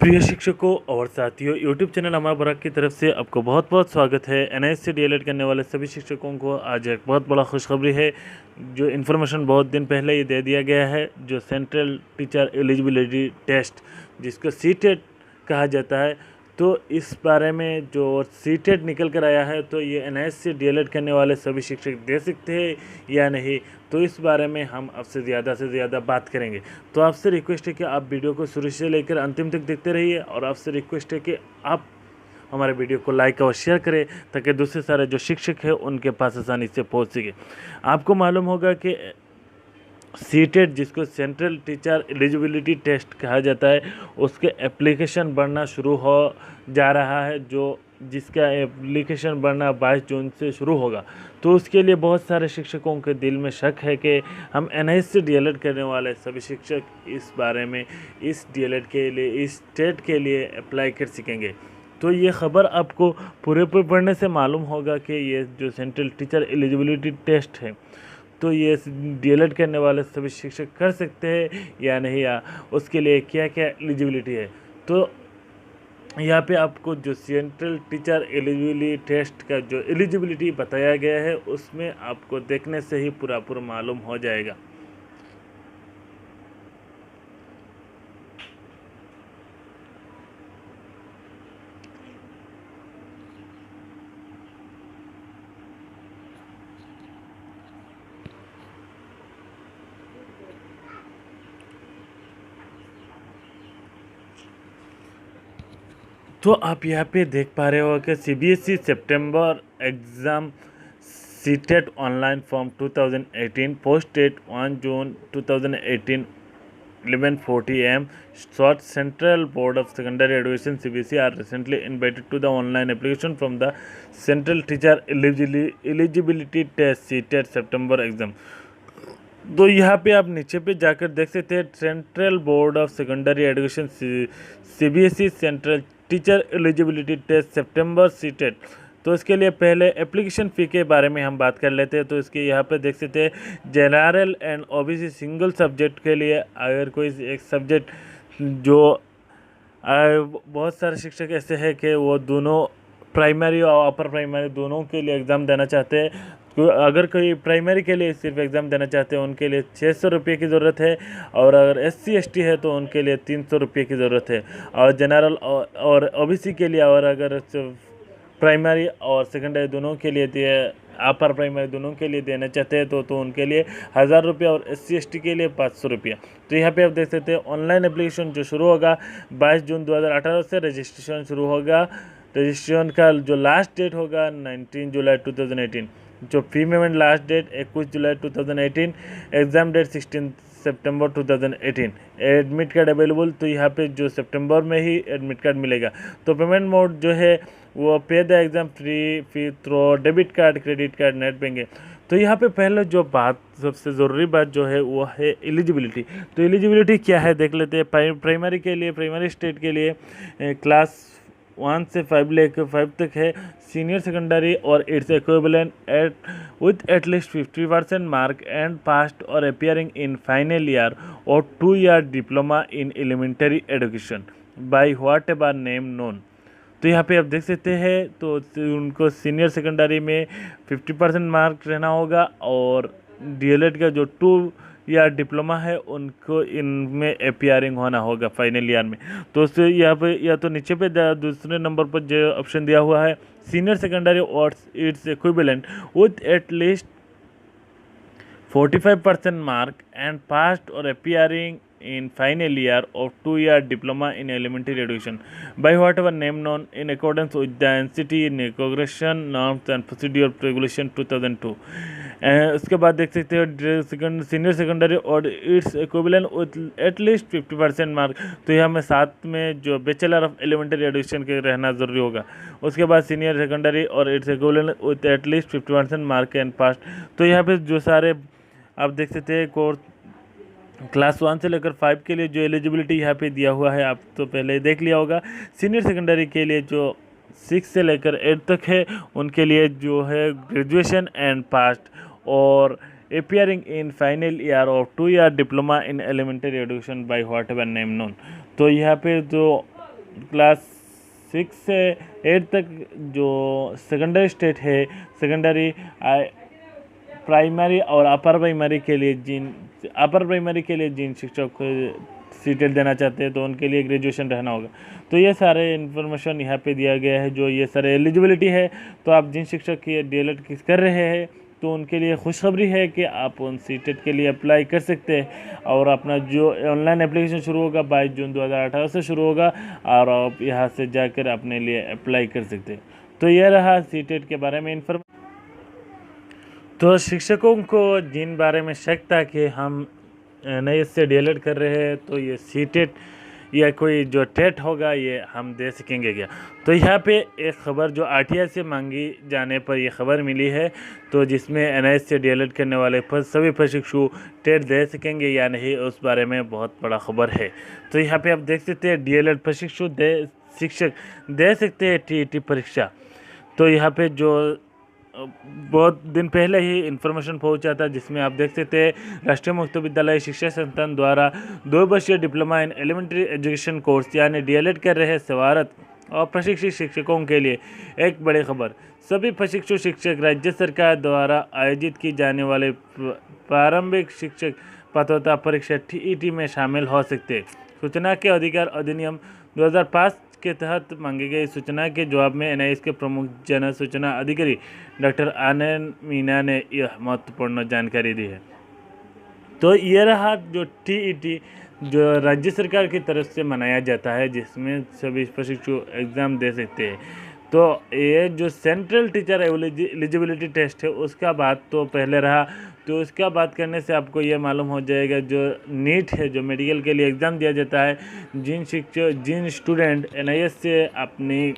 प्रिय शिक्षकों और साथियों, यूट्यूब चैनल हमारा बराक की तरफ से आपको बहुत बहुत स्वागत है। एनआईएस से डीएलएड करने वाले सभी शिक्षकों को आज एक बहुत बड़ा खुशखबरी है। जो इन्फॉर्मेशन बहुत दिन पहले ही दे दिया गया है, जो सेंट्रल टीचर एलिजिबिलिटी टेस्ट जिसको सीटेट कहा जाता है, तो इस बारे में जो सीटेट निकल कर आया है, तो ये एनआईएस से डीएलएड करने वाले सभी शिक्षक दे सकते हैं या नहीं, तो इस बारे में हम आपसे ज़्यादा बात करेंगे। तो आपसे रिक्वेस्ट है कि आप वीडियो को शुरू से लेकर अंतिम तक देखते रहिए, और आपसे रिक्वेस्ट है कि आप हमारे वीडियो को लाइक और शेयर करें ताकि दूसरे सारे जो शिक्षक हैं उनके पास आसानी से पहुंच सके। आपको मालूम होगा कि सीटेट जिसको सेंट्रल टीचर एलिजिबिलिटी टेस्ट कहा जाता है, उसके एप्लीकेशन बढ़ना शुरू हो जा रहा है, जिसका एप्लीकेशन बढ़ना 22 जून से शुरू होगा। तो उसके लिए बहुत सारे शिक्षकों के दिल में शक है कि हम एनआईएस से डीएलएड करने वाले सभी शिक्षक इस बारे में इस डीएलएड के लिए, इस टेट के लिए अप्लाई कर सकेंगे। तो ये ख़बर आपको पूरे पढ़ने से मालूम होगा कि ये जो सेंट्रल टीचर एलिजिबिलिटी टेस्ट है, तो ये डीएलएड करने वाले सभी शिक्षक कर सकते हैं या नहीं, या उसके लिए क्या क्या एलिजिबिलिटी है। तो यहाँ पे आपको जो सेंट्रल टीचर एलिजिबिलिटी टेस्ट का जो एलिजिबिलिटी बताया गया है, उसमें आपको देखने से ही पूरा मालूम हो जाएगा। तो आप यहाँ पे देख पा रहे हो कि सीबीएसई सितंबर exam CTET online form 2018 post date 1 June 2018 11:40 am sought Central Board of Secondary Education CBSE are recently invited to the online application from the Central Teacher Eligibility Test CTET September exam। तो यहाँ पे आप नीचे पे जाकर देख सकते हैं Central Board of Secondary Education CBSE Central Teacher Eligibility Test सितंबर सीटेट। तो इसके लिए पहले एप्लीकेशन फ़ी के बारे में हम बात कर लेते हैं। तो इसके यहाँ पे देख सकते हैं general and OBC single subject के लिए अगर कोई एक सब्जेक्ट जो बहुत सारे शिक्षक ऐसे हैं कि वो दोनों प्राइमरी और अपर प्राइमरी दोनों के लिए एग्ज़ाम देना चाहते हैं। तो अगर कोई प्राइमरी के लिए सिर्फ एग्ज़ाम देना चाहते हैं उनके लिए 600 रुपये की ज़रूरत है, और अगर SC ST है तो उनके लिए 300 रुपये की ज़रूरत है। और जनरल और ओबीसी के लिए, और अगर प्राइमरी और सेकेंडरी दोनों के लिए अपर प्राइमरी दोनों के लिए देना चाहते हैं तो उनके लिए 1000 रुपये, और SC ST के लिए 500 रुपये। तो यहाँ पे आप देख सकते हैं ऑनलाइन एप्लीकेशन जो शुरू होगा 22 जून 2018 से रजिस्ट्रेशन शुरू होगा। रजिस्ट्रेशन का जो लास्ट डेट होगा 19 जुलाई 2018। जो फी पेमेंट लास्ट डेट 21 जुलाई 2018, एग्ज़ाम डेट 16 सितंबर 2018। एडमिट कार्ड अवेलेबल, तो यहाँ पे जो सितंबर में ही एडमिट कार्ड मिलेगा। तो पेमेंट मोड जो है वो pay the exam fee through debit card, credit card, net banking. तो यहाँ पे पहले जो बात, सबसे ज़रूरी बात जो है वो है एलिजिबिलिटी। तो एलिजिबिलिटी क्या है देख लेते हैं। प्राइमरी के लिए, प्राइमरी स्टेट के लिए क्लास 1 से 5 तक है। सीनियर सेकेंडरी और its equivalent with at least 50% mark and past और अपियरिंग इन फाइनल ईयर और 2 year diploma in elementary education by whatever name known. तो यहाँ पे आप देख सकते हैं, तो उनको सीनियर सेकेंडरी में 50% मार्क रहना होगा, और डीएलएड का जो 2 या डिप्लोमा है उनको इनमें अपियरिंग होना होगा फाइनल ईयर में। तो उससे यहाँ पे या तो नीचे पे दूसरे नंबर पर जो ऑप्शन दिया हुआ है सीनियर सेकेंडरी और its equivalent with at least 45% mark and passed or appearing in final year of 2-year diploma in elementary education by whatever name known in accordance with the NCT Negotiation Norms and Procedure Regulation 2002। उसके बाद देख सकते हो senior secondary और its equivalent with at least 50% mark. तो यहाँ में साथ में जो बैचलर ऑफ एलिमेंट्री एजुकेशन के रहना ज़रूरी होगा। उसके बाद सीनियर सेकेंडरी और its equivalent with at least 50% mark and past. तो यहाँ पे जो सारे आप देख सकते हैं कोर्स क्लास 1 से लेकर 5 के लिए जो एलिजिबिलिटी यहाँ पे दिया हुआ है, आप तो पहले देख लिया होगा। सीनियर सेकेंडरी के लिए जो 6 से लेकर 8 तक है उनके लिए जो है ग्रेजुएशन एंड पास्ट और appearing in final year of 2 year diploma in elementary education by whatever name known। तो यहाँ पे जो क्लास 6 से 8 तक जो सेकेंडरी स्टेट है, सेकेंडरी प्राइमरी और अपर प्राइमरी के लिए जिन शिक्षक को सीटेट देना चाहते हैं तो उनके लिए ग्रेजुएशन रहना होगा। तो ये सारे इन्फॉर्मेशन यहाँ पे दिया गया है, जो ये सारे एलिजिबिलिटी है। तो आप जिन शिक्षक की डीएलएड कर रहे हैं तो उनके लिए खुशखबरी है कि आप उन सीटेट के लिए अप्लाई कर सकते हैं, और अपना जो ऑनलाइन एप्लीकेशन शुरू होगा 22 जून 2018 से शुरू होगा, और आप यहाँ से जाकर अपने लिए अप्लाई कर सकते हैं। तो यह रहा सीटेट के बारे में इन्फॉर्मेशन। तो शिक्षकों को जिन बारे में शक था कि हम नए से डीएलएड कर रहे हैं तो ये सीटेट या कोई जो टेट होगा ये हम दे सकेंगे क्या। तो यहाँ पे एक ख़बर जो आरटीआई से मांगी जाने पर यह खबर मिली है, तो जिसमें एनआईएस से डीएलएड करने वाले सभी प्रशिक्षु टेट दे सकेंगे या नहीं, उस बारे में बहुत बड़ा खबर है। तो यहाँ पे आप देख सकते हैं डीएलएड प्रशिक्षु शिक्षक दे सकते हैं टीईटी परीक्षा। तो यहाँ पे जो बहुत दिन पहले ही इन्फॉर्मेशन पहुंचा था, जिसमें आप देख सकते हैं राष्ट्रीय मुक्त विद्यालय शिक्षा संस्थान द्वारा 2 वर्षीय diploma in elementary education course यानी डीएलएड कर रहे सेवारत और प्रशिक्षित शिक्षकों के लिए एक बड़ी खबर। सभी प्रशिक्षु शिक्षक राज्य सरकार द्वारा आयोजित की जाने वाले प्रारंभिक शिक्षक पात्रता परीक्षा टीईटी में शामिल हो सकते। सूचना के अधिकार अधिनियम 2005 के तहत मांगी गई सूचना के जवाब में एनआईएस के प्रमुख जन सूचना अधिकारी डॉक्टर आनंद मीना ने यह महत्वपूर्ण जानकारी दी है। तो ये रहा जो टीईटी जो राज्य सरकार की तरफ से मनाया जाता है, जिसमें सभी प्रशिक्षु एग्ज़ाम दे सकते हैं। तो ये जो सेंट्रल टीचर एलिजिबिलिटी टेस्ट है उसका बात तो पहले रहा, तो उसका बात करने से आपको ये मालूम हो जाएगा जो नीट है, जो मेडिकल के लिए एग्ज़ाम दिया जाता है, जिन स्टूडेंट एनआईएस से अपनी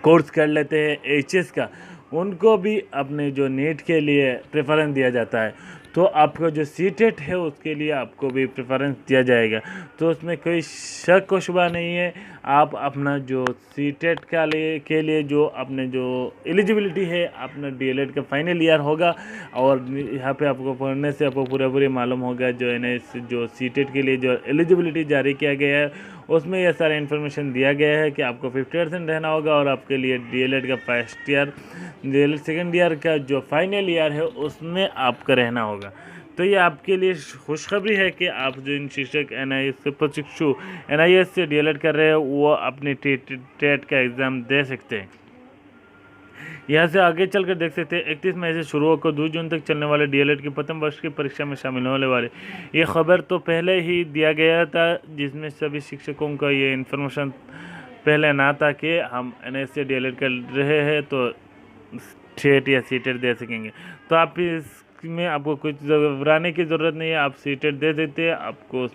कोर्स कर लेते हैं एचएस का, उनको भी अपने जो नीट के लिए प्रेफरेंस दिया जाता है। तो आपका जो सीटेट है उसके लिए आपको भी प्रेफरेंस दिया जाएगा। तो उसमें कोई शक व शुबा नहीं है। आप अपना जो सीटेट के लिए जो अपने जो एलिजिबिलिटी है, अपना डीएलएड का फाइनल ईयर होगा, और यहाँ पे आपको पढ़ने से आपको पूरा मालूम होगा जो एनआईएस जो सीटेट के लिए जो एलिजिबिलिटी जारी किया गया है उसमें यह सारा इन्फॉर्मेशन दिया गया है कि आपको 50% रहना होगा, और आपके लिए डीएलएड का first year, DElEd second year का जो फाइनल ईयर है उसमें आपका रहना होगा। तो ये आपके लिए खुशखबरी है कि आप जो इन शिक्षक एनआईएस से प्रशिक्षु एनआईएस से डीएलएड कर रहे हैं वो अपने टेट का एग्ज़ाम दे सकते हैं। यहाँ से आगे चलकर देख सकते हैं 31 मई से शुरू होकर 2 जून तक चलने वाले डीएलएड की प्रथम वर्ष की परीक्षा में शामिल होने वाले, ये खबर तो पहले ही दिया गया था, जिसमें सभी शिक्षकों का ये इन्फॉर्मेशन पहले ना था कि हम एनआईएस से डीएलएड कर रहे हैं तो टेट या सीटेट दे सकेंगे। तो आप इसमें आपको कुछ घबराने की ज़रूरत नहीं है, आप सीटेट दे देते हैं, आपको